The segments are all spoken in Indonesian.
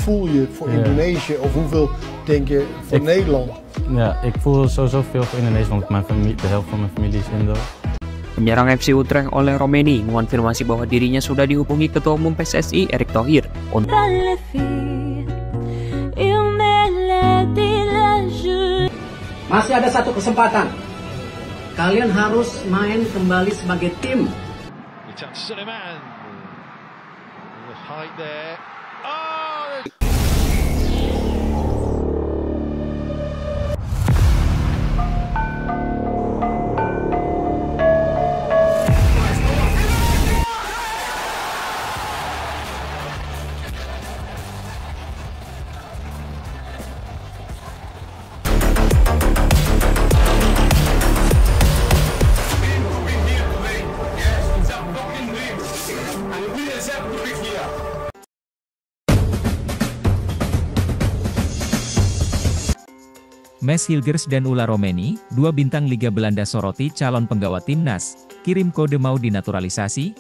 voel je voor Indonesië of hoeveel denk je voor Nederland? Ja, ik voel sowieso veel voor Indonesië, want de helft van mijn familie is Indo. Penyerang FC Utrecht Oleh Romeni mengonfirmasi bahwa dirinya sudah dihubungi Ketua Umum PSSI Erick Thohir untuk masih ada satu kesempatan. Kalian harus main kembali sebagai tim. Maes Hilgers dan Ulla Romeni, dua bintang Liga Belanda soroti calon penggawa timnas, kirim kode mau dinaturalisasi.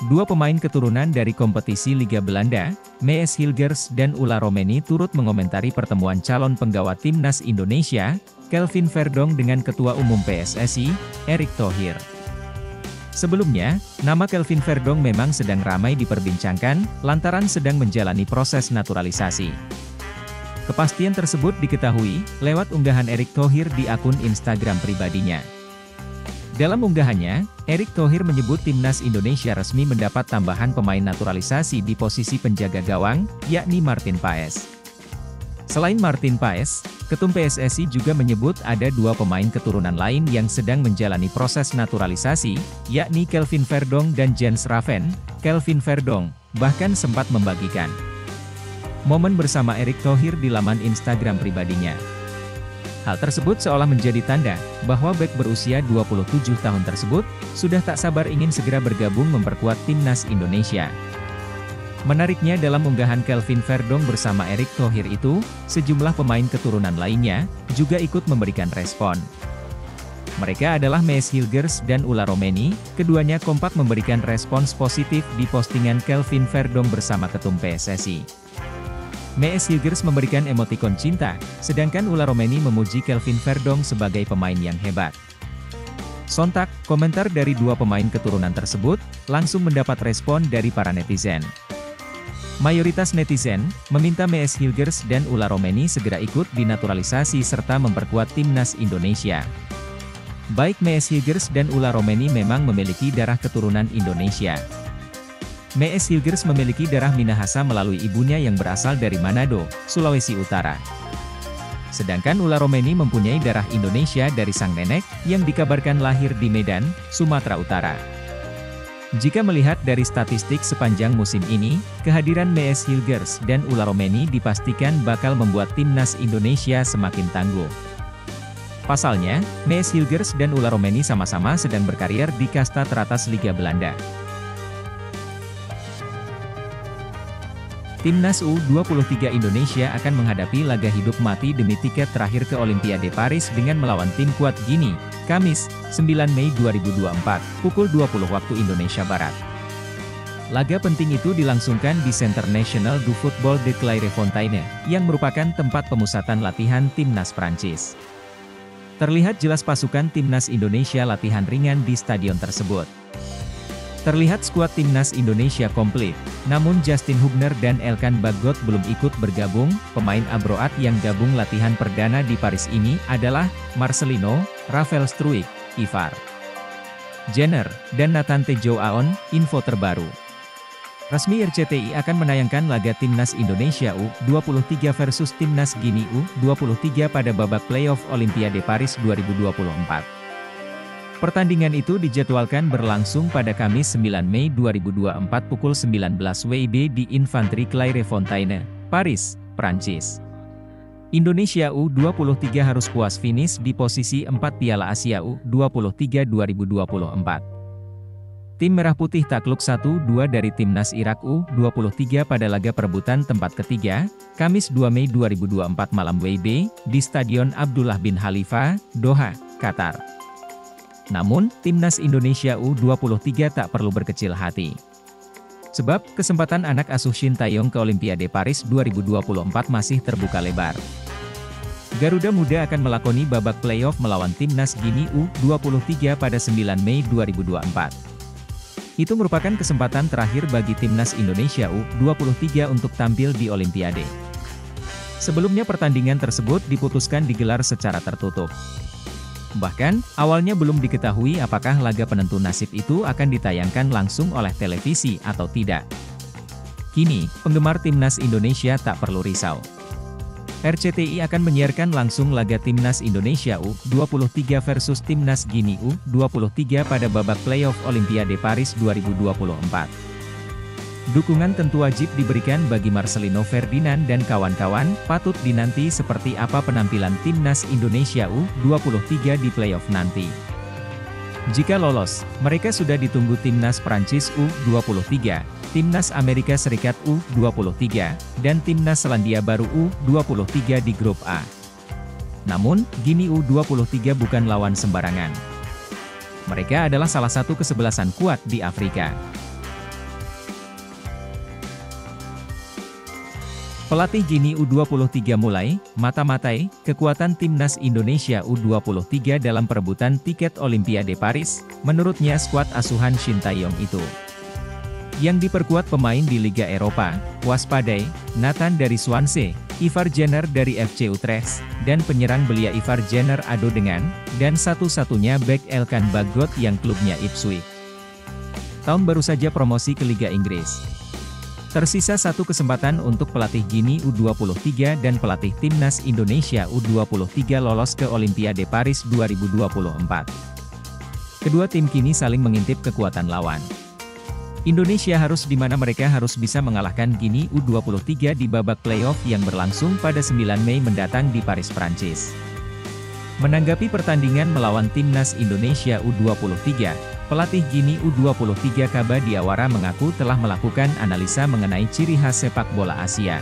Dua pemain keturunan dari kompetisi Liga Belanda, Maes Hilgers dan Ulla Romeni turut mengomentari pertemuan calon penggawa timnas Indonesia, Kelvin Verdonk dengan Ketua Umum PSSI, Erick Thohir. Sebelumnya, nama Kelvin Verdonk memang sedang ramai diperbincangkan, lantaran sedang menjalani proses naturalisasi. Kepastian tersebut diketahui lewat unggahan Erick Thohir di akun Instagram pribadinya. Dalam unggahannya, Erick Thohir menyebut timnas Indonesia resmi mendapat tambahan pemain naturalisasi di posisi penjaga gawang, yakni Martin Paes. Selain Martin Paes, Ketum PSSI juga menyebut ada dua pemain keturunan lain yang sedang menjalani proses naturalisasi, yakni Kelvin Verdonk dan Jens Raven. Kelvin Verdonk bahkan sempat membagikan momen bersama Erick Thohir di laman Instagram pribadinya. Hal tersebut seolah menjadi tanda bahwa bek berusia 27 tahun tersebut sudah tak sabar ingin segera bergabung memperkuat timnas Indonesia. Menariknya, dalam unggahan Kelvin Verdonk bersama Erick Thohir itu, sejumlah pemain keturunan lainnya juga ikut memberikan respon. Mereka adalah Maes Hilgers dan Ulla Romeni, keduanya kompak memberikan respons positif di postingan Kelvin Verdonk bersama Ketum PSSI. Maes Hilgers memberikan emotikon cinta, sedangkan Ulla Romeni memuji Kelvin Verdonk sebagai pemain yang hebat. Sontak, komentar dari dua pemain keturunan tersebut, langsung mendapat respon dari para netizen. Mayoritas netizen, meminta Maes Hilgers dan Ulla Romeni segera ikut dinaturalisasi serta memperkuat timnas Indonesia. Baik Maes Hilgers dan Ulla Romeni memang memiliki darah keturunan Indonesia. Maes Hilgers memiliki darah Minahasa melalui ibunya yang berasal dari Manado, Sulawesi Utara. Sedangkan Ulla Romeni mempunyai darah Indonesia dari sang nenek, yang dikabarkan lahir di Medan, Sumatera Utara. Jika melihat dari statistik sepanjang musim ini, kehadiran Maes Hilgers dan Ulla Romeni dipastikan bakal membuat timnas Indonesia semakin tangguh. Pasalnya, Maes Hilgers dan Ulla Romeni sama-sama sedang berkarir di kasta teratas Liga Belanda. Timnas U23 Indonesia akan menghadapi laga hidup mati demi tiket terakhir ke Olimpiade Paris dengan melawan tim kuat Gini, Kamis, 9 Mei 2024, pukul 20 waktu Indonesia Barat. Laga penting itu dilangsungkan di Centre National du Football de Clairefontaine, yang merupakan tempat pemusatan latihan timnas Prancis. Terlihat jelas pasukan timnas Indonesia latihan ringan di stadion tersebut. Terlihat skuad timnas Indonesia komplit, namun Justin Hubner dan Elkan Bagot belum ikut bergabung. Pemain Abroad yang gabung latihan perdana di Paris ini adalah Marcelino, Rafael Struijk, Ivar Jenner, dan Nathan Tejo Aon. Info terbaru. Resmi RCTI akan menayangkan laga timnas Indonesia U23 versus timnas Gini U23 pada babak playoff Olimpiade Paris 2024. Pertandingan itu dijadwalkan berlangsung pada Kamis 9 Mei 2024 pukul 19 WIB di Infantry Clairefontaine, Paris, Prancis. Indonesia U23 harus puas finish di posisi 4 Piala Asia U23 2024. Tim Merah Putih takluk 1-2 dari timnas Irak U23 pada laga perebutan tempat ketiga, Kamis 2 Mei 2024 malam WIB, di Stadion Abdullah bin Khalifa, Doha, Qatar. Namun, timnas Indonesia U23 tak perlu berkecil hati. Sebab, kesempatan anak asuh Shin Tae-yong ke Olimpiade Paris 2024 masih terbuka lebar. Garuda Muda akan melakoni babak playoff melawan timnas Guinea U23 pada 9 Mei 2024. Itu merupakan kesempatan terakhir bagi timnas Indonesia U23 untuk tampil di Olimpiade. Sebelumnya pertandingan tersebut diputuskan digelar secara tertutup. Bahkan, awalnya belum diketahui apakah laga penentu nasib itu akan ditayangkan langsung oleh televisi atau tidak. Kini, penggemar timnas Indonesia tak perlu risau. RCTI akan menyiarkan langsung laga timnas Indonesia U23 versus timnas Guinea U23 pada babak playoff Olimpiade Paris 2024. Dukungan tentu wajib diberikan bagi Marcelino Ferdinand dan kawan-kawan, patut dinanti seperti apa penampilan timnas Indonesia U23 di playoff nanti. Jika lolos, mereka sudah ditunggu timnas Prancis U23, timnas Amerika Serikat U23, dan timnas Selandia Baru U23 di grup A. Namun, Guinea U23 bukan lawan sembarangan. Mereka adalah salah satu kesebelasan kuat di Afrika. Pelatih Guinea U23 mulai mata-matai kekuatan timnas Indonesia U23 dalam perebutan tiket Olimpiade Paris, menurutnya skuad asuhan Shin Tae-yong itu. Yang diperkuat pemain di Liga Eropa, waspadai, Nathan dari Swansea, Ivar Jenner dari FC Utrecht, dan penyerang belia Ivar Jenner ado dengan, dan satu-satunya bek Elkan Bagot yang klubnya Ipswich Town baru saja promosi ke Liga Inggris. Tersisa satu kesempatan untuk pelatih Guinea U23 dan pelatih timnas Indonesia U23 lolos ke Olimpiade Paris 2024. Kedua tim kini saling mengintip kekuatan lawan. Indonesia harus di mana mereka harus bisa mengalahkan Guinea U23 di babak playoff yang berlangsung pada 9 Mei mendatang di Paris, Prancis. Menanggapi pertandingan melawan timnas Indonesia U23, pelatih Guinea U23 Kaba Diawara mengaku telah melakukan analisa mengenai ciri khas sepak bola Asia.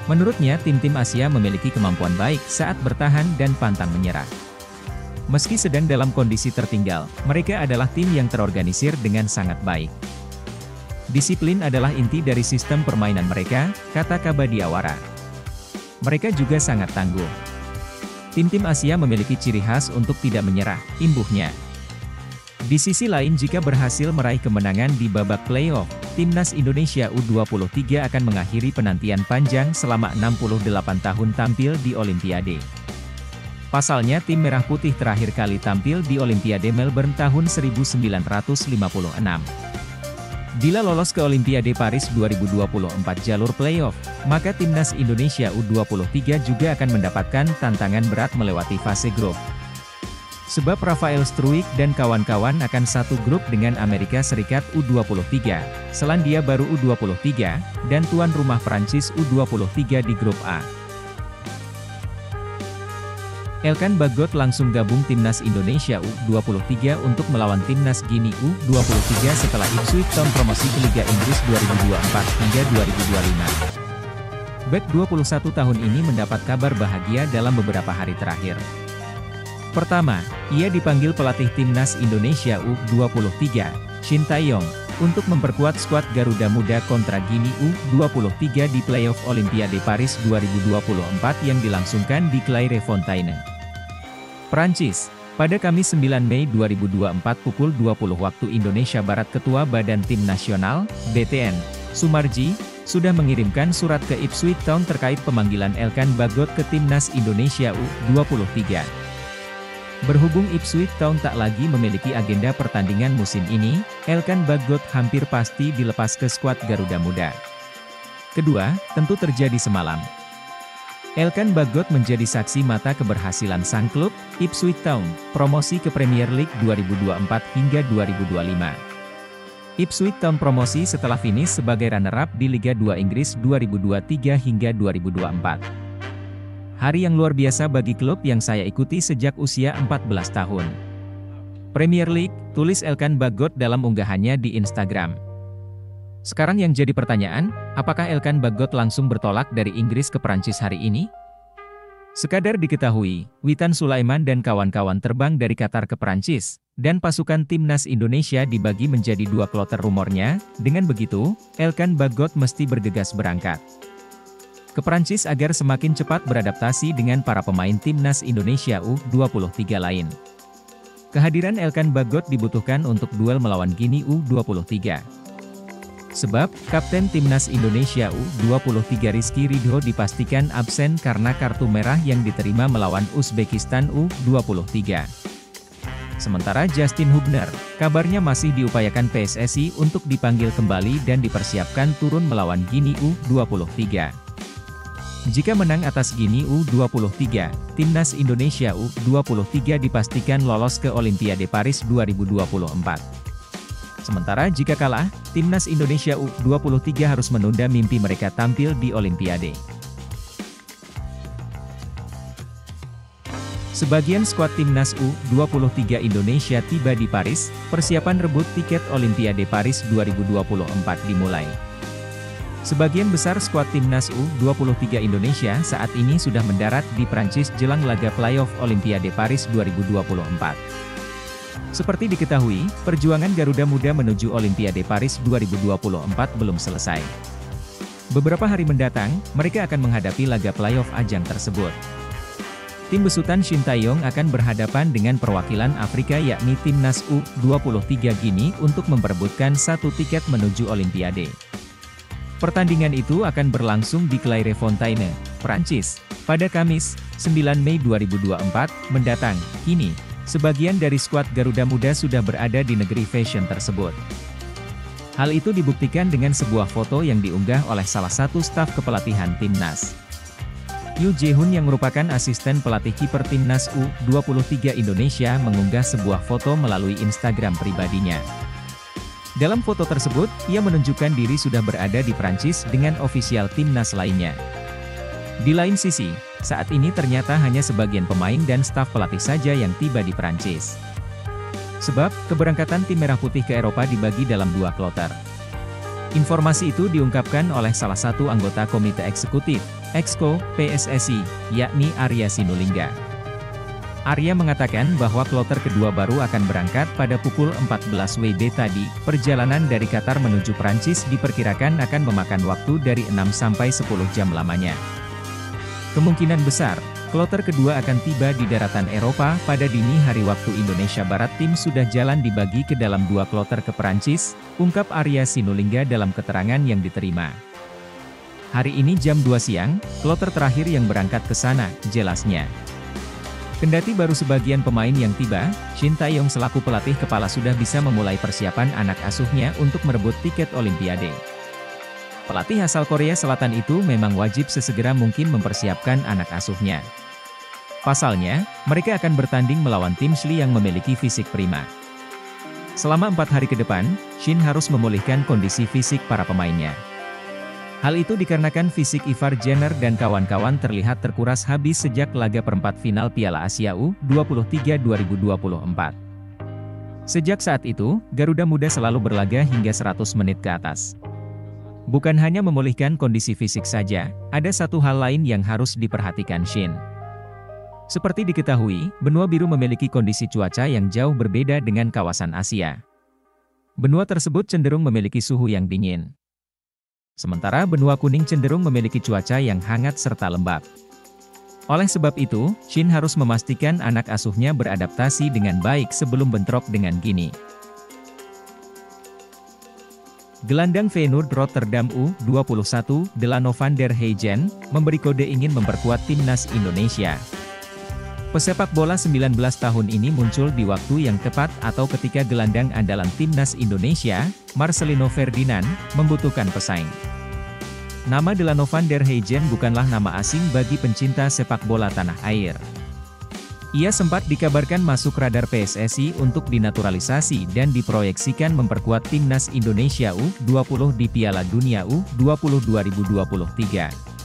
Menurutnya tim-tim Asia memiliki kemampuan baik saat bertahan dan pantang menyerah. Meski sedang dalam kondisi tertinggal, mereka adalah tim yang terorganisir dengan sangat baik. Disiplin adalah inti dari sistem permainan mereka, kata Kaba Diawara. Mereka juga sangat tangguh. Tim-tim Asia memiliki ciri khas untuk tidak menyerah, imbuhnya. Di sisi lain jika berhasil meraih kemenangan di babak playoff, timnas Indonesia U23 akan mengakhiri penantian panjang selama 68 tahun tampil di Olimpiade. Pasalnya tim Merah Putih terakhir kali tampil di Olimpiade Melbourne tahun 1956. Bila lolos ke Olimpiade Paris 2024 jalur playoff, maka timnas Indonesia U23 juga akan mendapatkan tantangan berat melewati fase grup. Sebab Rafael Struijk dan kawan-kawan akan satu grup dengan Amerika Serikat U23, Selandia Baru U23, dan tuan rumah Prancis U23 di grup A. Elkan Bagot langsung gabung timnas Indonesia U23 untuk melawan timnas Guinea U23 setelah Ipswich Town promosi ke Liga Inggris 2024 hingga 2025. Bek 21 tahun ini mendapat kabar bahagia dalam beberapa hari terakhir. Pertama, ia dipanggil pelatih timnas Indonesia U23, Shin Tae-yong, untuk memperkuat skuad Garuda Muda kontra Guinea U23 di playoff Olimpiade Paris 2024 yang dilangsungkan di Clairefontaine, Prancis. Pada Kamis 9 Mei 2024 pukul 20 waktu Indonesia Barat Ketua Badan Tim Nasional, BTN, Sumarji, sudah mengirimkan surat ke Ipswich Town terkait pemanggilan Elkan Bagot ke timnas Indonesia U23. Berhubung Ipswich Town tak lagi memiliki agenda pertandingan musim ini, Elkan Bagot hampir pasti dilepas ke skuad Garuda Muda. Kedua, tentu terjadi semalam. Elkan Bagot menjadi saksi mata keberhasilan sang klub, Ipswich Town, promosi ke Premier League 2024 hingga 2025. Ipswich Town promosi setelah finish sebagai runner-up di Liga 2 Inggris 2023 hingga 2024. Hari yang luar biasa bagi klub yang saya ikuti sejak usia 14 tahun. Premier League, tulis Elkan Bagot dalam unggahannya di Instagram. Sekarang yang jadi pertanyaan, apakah Elkan Bagot langsung bertolak dari Inggris ke Prancis hari ini? Sekadar diketahui, Witan Sulaiman dan kawan-kawan terbang dari Qatar ke Prancis, dan pasukan timnas Indonesia dibagi menjadi 2 kloter rumornya. Dengan begitu, Elkan Bagot mesti bergegas berangkat ke Prancis agar semakin cepat beradaptasi dengan para pemain timnas Indonesia U23 lain. Kehadiran Elkan Bagot dibutuhkan untuk duel melawan Guinea U23. Sebab, Kapten Timnas Indonesia U23 Rizky Ridho dipastikan absen karena kartu merah yang diterima melawan Uzbekistan U23. Sementara Justin Hubner, kabarnya masih diupayakan PSSI untuk dipanggil kembali dan dipersiapkan turun melawan Guinea U23. Jika menang atas Guinea U23, Timnas Indonesia U23 dipastikan lolos ke Olimpiade Paris 2024. Sementara jika kalah, Timnas Indonesia U23 harus menunda mimpi mereka tampil di Olimpiade. Sebagian skuad Timnas U23 Indonesia tiba di Paris, persiapan rebut tiket Olimpiade Paris 2024 dimulai. Sebagian besar skuad Timnas U23 Indonesia saat ini sudah mendarat di Prancis jelang laga playoff Olimpiade Paris 2024. Seperti diketahui, perjuangan Garuda Muda menuju Olimpiade Paris 2024 belum selesai. Beberapa hari mendatang, mereka akan menghadapi laga playoff ajang tersebut. Tim besutan Shin Tae-yong akan berhadapan dengan perwakilan Afrika yakni Timnas U23 Guinea untuk memperebutkan 1 tiket menuju Olimpiade. Pertandingan itu akan berlangsung di Clairefontaine, Prancis, pada Kamis, 9 Mei 2024, mendatang. Kini, sebagian dari skuad Garuda Muda sudah berada di negeri fashion tersebut. Hal itu dibuktikan dengan sebuah foto yang diunggah oleh salah satu staf kepelatihan Timnas. Yoo Jae-hoon yang merupakan asisten pelatih kiper Timnas U23 Indonesia mengunggah sebuah foto melalui Instagram pribadinya. Dalam foto tersebut, ia menunjukkan diri sudah berada di Prancis dengan ofisial timnas lainnya. Di lain sisi, saat ini ternyata hanya sebagian pemain dan staf pelatih saja yang tiba di Prancis. Sebab, keberangkatan tim Merah Putih ke Eropa dibagi dalam 2 kloter. Informasi itu diungkapkan oleh salah satu anggota Komite Eksekutif, Exco, PSSI, yakni Arya Sinulinga. Arya mengatakan bahwa kloter kedua baru akan berangkat pada pukul 14 WIB tadi. Perjalanan dari Qatar menuju Prancis diperkirakan akan memakan waktu dari 6 sampai 10 jam lamanya. Kemungkinan besar, kloter kedua akan tiba di daratan Eropa pada dini hari waktu Indonesia Barat. Tim sudah jalan dibagi ke dalam 2 kloter ke Prancis, ungkap Arya Sinulinga dalam keterangan yang diterima. Hari ini jam 2 siang, kloter terakhir yang berangkat ke sana, jelasnya. Kendati baru sebagian pemain yang tiba, Shin Tae-yong selaku pelatih kepala sudah bisa memulai persiapan anak asuhnya untuk merebut tiket Olimpiade. Pelatih asal Korea Selatan itu memang wajib sesegera mungkin mempersiapkan anak asuhnya. Pasalnya, mereka akan bertanding melawan tim Chili yang memiliki fisik prima. Selama 4 hari ke depan, Shin harus memulihkan kondisi fisik para pemainnya. Hal itu dikarenakan fisik Ivar Jenner dan kawan-kawan terlihat terkuras habis sejak laga perempat final Piala Asia U23 2024. Sejak saat itu, Garuda Muda selalu berlaga hingga 100 menit ke atas. Bukan hanya memulihkan kondisi fisik saja, ada satu hal lain yang harus diperhatikan Shin. Seperti diketahui, benua biru memiliki kondisi cuaca yang jauh berbeda dengan kawasan Asia. Benua tersebut cenderung memiliki suhu yang dingin. Sementara benua kuning cenderung memiliki cuaca yang hangat serta lembab. Oleh sebab itu, Shin harus memastikan anak asuhnya beradaptasi dengan baik sebelum bentrok dengan Guinea. Gelandang Feyenoord Rotterdam U21, Delano van der Heijden, memberi kode ingin memperkuat timnas Indonesia. Pesepak bola 19 tahun ini muncul di waktu yang tepat atau ketika gelandang andalan timnas Indonesia, Marcelino Ferdinand, membutuhkan pesaing. Nama Delano van der Heijden bukanlah nama asing bagi pencinta sepak bola tanah air. Ia sempat dikabarkan masuk radar PSSI untuk dinaturalisasi dan diproyeksikan memperkuat timnas Indonesia U20 di Piala Dunia U20 2023.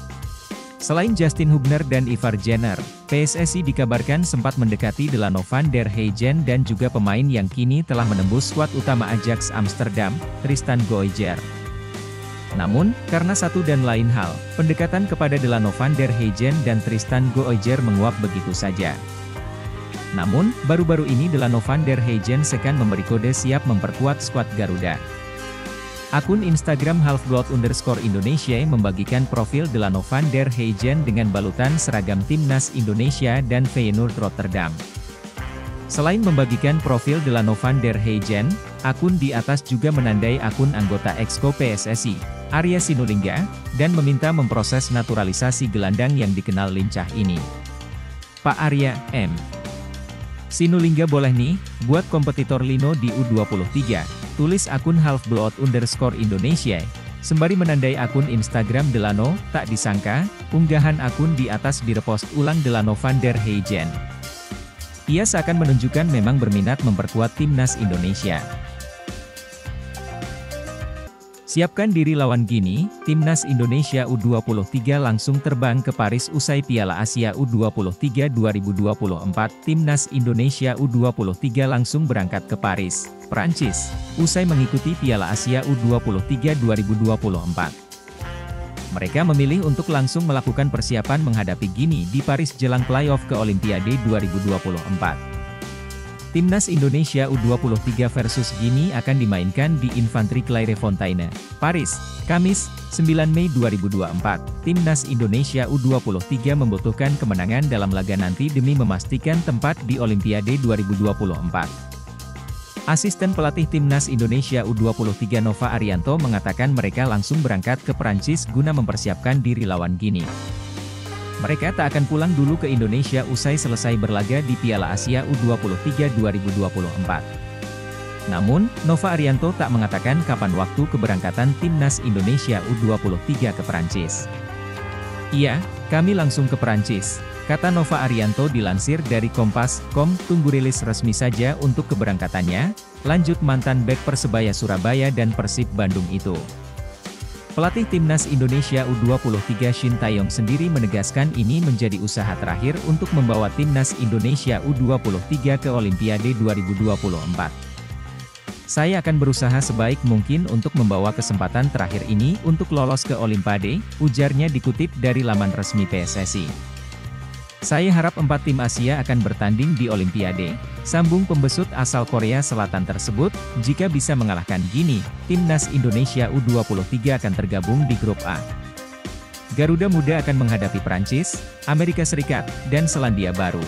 Selain Justin Hubner dan Ivar Jenner, PSSI dikabarkan sempat mendekati Delano van der Heijden dan juga pemain yang kini telah menembus skuad utama Ajax Amsterdam, Tristan Gooijer. Namun, karena satu dan lain hal, pendekatan kepada Delano van der Heijden dan Tristan Gooijer menguap begitu saja. Namun, baru-baru ini Delano van der Heijden sekan memberi kode siap memperkuat skuad Garuda. Akun Instagram _Indonesia membagikan profil Delano van der Heijden dengan balutan seragam timnas Indonesia dan Feyenoord Rotterdam. Selain membagikan profil Delano van der Heijden, akun di atas juga menandai akun anggota Exco PSSI, Arya Sinulinga, dan meminta memproses naturalisasi gelandang yang dikenal lincah ini. Pak Arya, M. Sinulinga boleh nih, buat kompetitor Lino di U23, tulis akun _Indonesia, sembari menandai akun Instagram Delano. Tak disangka, unggahan akun di atas direpost ulang Delano van der Heijden. Ia seakan menunjukkan memang berminat memperkuat timnas Indonesia. Siapkan diri lawan Gini, timnas Indonesia U23 langsung terbang ke Paris usai Piala Asia U23 2024. Timnas Indonesia U23 langsung berangkat ke Paris, Prancis, usai mengikuti Piala Asia U23 2024. Mereka memilih untuk langsung melakukan persiapan menghadapi Gini di Paris jelang playoff ke Olimpiade 2024. Timnas Indonesia U23 versus Gini akan dimainkan di Infantry Clairefontaine, Paris, Kamis, 9 Mei 2024. Timnas Indonesia U23 membutuhkan kemenangan dalam laga nanti demi memastikan tempat di Olimpiade 2024. Asisten pelatih Timnas Indonesia U23 Nova Arianto mengatakan mereka langsung berangkat ke Prancis guna mempersiapkan diri lawan Gini. Mereka tak akan pulang dulu ke Indonesia usai selesai berlaga di Piala Asia U23 2024. Namun, Nova Arianto tak mengatakan kapan waktu keberangkatan Timnas Indonesia U23 ke Prancis. Iya, kami langsung ke Prancis, kata Nova Arianto dilansir dari Kompas.com. Tunggu rilis resmi saja untuk keberangkatannya, lanjut mantan bek Persebaya Surabaya dan Persib Bandung itu. Pelatih Timnas Indonesia U23 Shin Taeyong sendiri menegaskan ini menjadi usaha terakhir untuk membawa Timnas Indonesia U23 ke Olimpiade 2024. Saya akan berusaha sebaik mungkin untuk membawa kesempatan terakhir ini untuk lolos ke Olimpiade, ujarnya dikutip dari laman resmi PSSI. Saya harap 4 tim Asia akan bertanding di Olimpiade, sambung pembesut asal Korea Selatan tersebut. Jika bisa mengalahkan Gini, Timnas Indonesia U23 akan tergabung di grup A. Garuda Muda akan menghadapi Prancis, Amerika Serikat, dan Selandia Baru.